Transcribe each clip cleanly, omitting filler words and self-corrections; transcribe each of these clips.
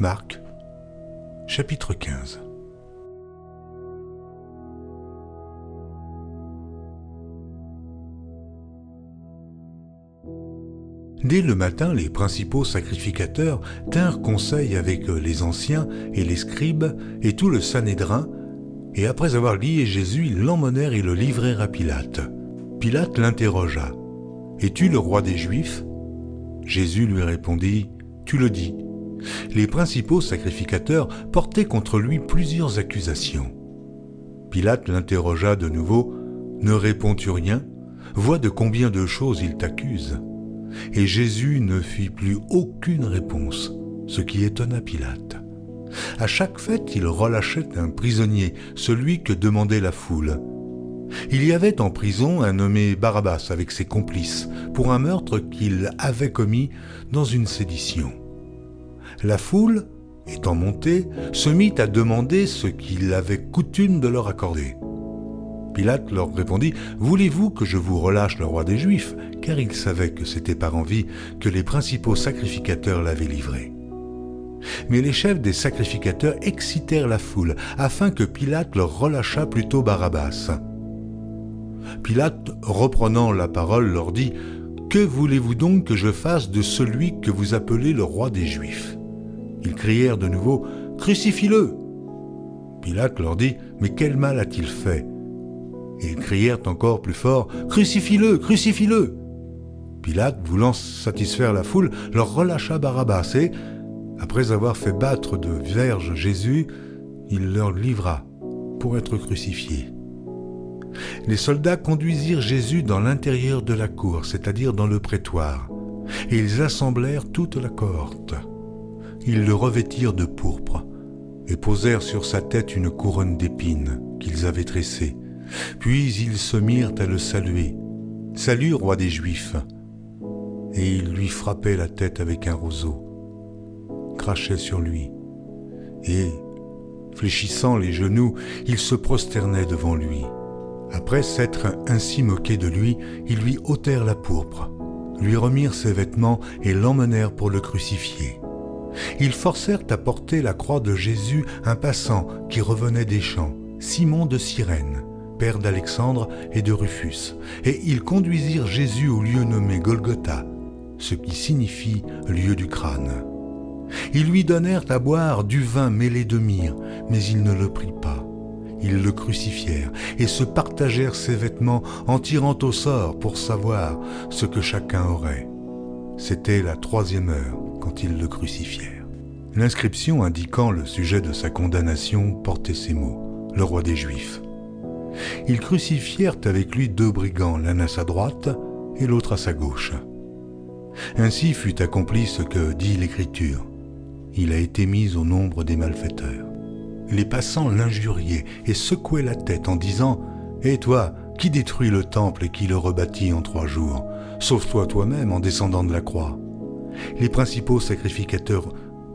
Marc, chapitre 15. Dès le matin, les principaux sacrificateurs tinrent conseil avec les anciens et les scribes et tout le Sanhédrin, et après avoir lié Jésus, ils l'emmenèrent et le livrèrent à Pilate. Pilate l'interrogea. « Es-tu le roi des Juifs ?» Jésus lui répondit, « Tu le dis. » Les principaux sacrificateurs portaient contre lui plusieurs accusations. Pilate l'interrogea de nouveau, « Ne réponds-tu rien ? Vois de combien de choses il t'accuse. » Et Jésus ne fit plus aucune réponse, ce qui étonna Pilate. À chaque fête, il relâchait un prisonnier, celui que demandait la foule. Il y avait en prison un nommé Barabbas avec ses complices pour un meurtre qu'il avait commis dans une sédition. La foule, étant montée, se mit à demander ce qu'il avait coutume de leur accorder. Pilate leur répondit « Voulez-vous que je vous relâche le roi des Juifs ?» car il savait que c'était par envie que les principaux sacrificateurs l'avaient livré. Mais les chefs des sacrificateurs excitèrent la foule afin que Pilate leur relâchât plutôt Barabbas. Pilate, reprenant la parole, leur dit « Que voulez-vous donc que je fasse de celui que vous appelez le roi des Juifs ?» Ils crièrent de nouveau « Crucifie-le !» Pilate leur dit « Mais quel mal a-t-il fait ?» Et ils crièrent encore plus fort « Crucifie-le, crucifie-le !» Pilate, voulant satisfaire la foule, leur relâcha Barabbas et, après avoir fait battre de verges Jésus, il leur livra pour être crucifié. Les soldats conduisirent Jésus dans l'intérieur de la cour, c'est-à-dire dans le prétoire, et ils assemblèrent toute la cohorte. Ils le revêtirent de pourpre et posèrent sur sa tête une couronne d'épines qu'ils avaient tressée. Puis ils se mirent à le saluer. « Salut, roi des Juifs !» Et ils lui frappaient la tête avec un roseau, crachaient sur lui, et, fléchissant les genoux, ils se prosternaient devant lui. Après s'être ainsi moqués de lui, ils lui ôtèrent la pourpre, lui remirent ses vêtements et l'emmenèrent pour le crucifier. Ils forcèrent à porter la croix de Jésus un passant qui revenait des champs, Simon de Cyrène, père d'Alexandre et de Rufus, et ils conduisirent Jésus au lieu nommé Golgotha, ce qui signifie lieu du crâne. Ils lui donnèrent à boire du vin mêlé de myrrhe, mais il ne le prit pas. Ils le crucifièrent et se partagèrent ses vêtements en tirant au sort pour savoir ce que chacun aurait. C'était la 3e heure quand ils le crucifièrent. L'inscription indiquant le sujet de sa condamnation portait ces mots, le roi des Juifs. Ils crucifièrent avec lui 2 brigands, l'un à sa droite et l'autre à sa gauche. Ainsi fut accompli ce que dit l'Écriture. Il a été mis au nombre des malfaiteurs. Les passants l'injuriaient et secouaient la tête en disant « Et toi, qui détruis le temple et qui le rebâtit en 3 jours? Sauve-toi toi-même en descendant de la croix. » Les principaux sacrificateurs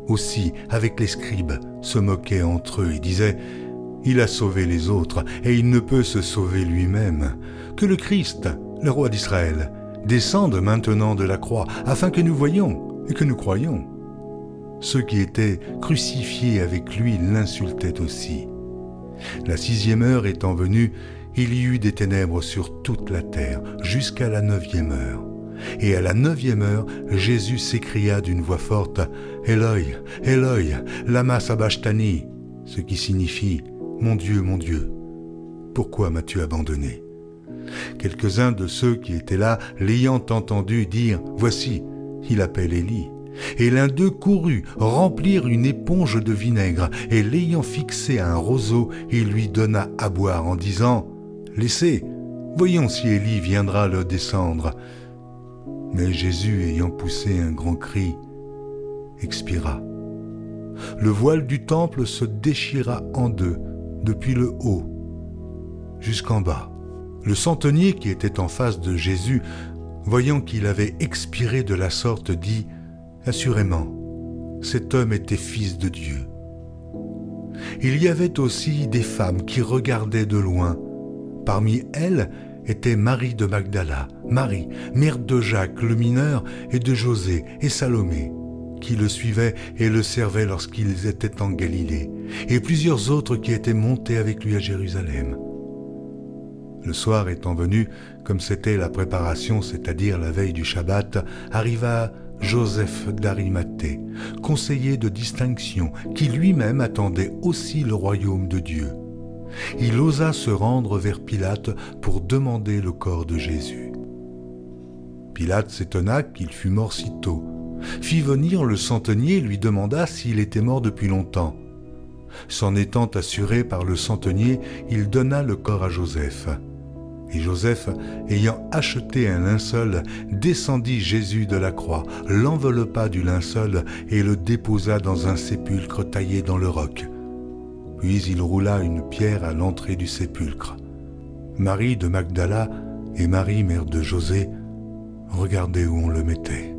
aussi, avec les scribes, se moquaient entre eux et disaient « Il a sauvé les autres et il ne peut se sauver lui-même. Que le Christ, le roi d'Israël, descende maintenant de la croix afin que nous voyions et que nous croyions. » Ceux qui étaient crucifiés avec lui l'insultaient aussi. La 6e heure étant venue, il y eut des ténèbres sur toute la terre, jusqu'à la 9e heure. Et à la 9e heure, Jésus s'écria d'une voix forte, « Eloi, Eloi, lama sabachthani » ce qui signifie « Mon Dieu, pourquoi m'as-tu abandonné ?» Quelques-uns de ceux qui étaient là, l'ayant entendu dire « Voici, il appelle Élie ». Et l'un d'eux courut remplir une éponge de vinaigre, et l'ayant fixé à un roseau, il lui donna à boire en disant « Laissez, voyons si Élie viendra le descendre. » Mais Jésus, ayant poussé un grand cri, expira. Le voile du temple se déchira en 2, depuis le haut jusqu'en bas. Le centenier qui était en face de Jésus, voyant qu'il avait expiré de la sorte, dit « Assurément, cet homme était fils de Dieu. » Il y avait aussi des femmes qui regardaient de loin. Parmi elles était Marie de Magdala, Marie, mère de Jacques le mineur et de José et Salomé, qui le suivaient et le servaient lorsqu'ils étaient en Galilée, et plusieurs autres qui étaient montés avec lui à Jérusalem. Le soir étant venu, comme c'était la préparation, c'est-à-dire la veille du Shabbat, arriva Joseph d'Arimathée, conseiller de distinction, qui lui-même attendait aussi le royaume de Dieu. Il osa se rendre vers Pilate pour demander le corps de Jésus. Pilate s'étonna qu'il fût mort si tôt, fit venir le centenier et lui demanda s'il était mort depuis longtemps. S'en étant assuré par le centenier, il donna le corps à Joseph. Et Joseph, ayant acheté un linceul, descendit Jésus de la croix, l'enveloppa du linceul et le déposa dans un sépulcre taillé dans le roc. Puis il roula une pierre à l'entrée du sépulcre. Marie de Magdala et Marie, mère de José, regardaient où on le mettait.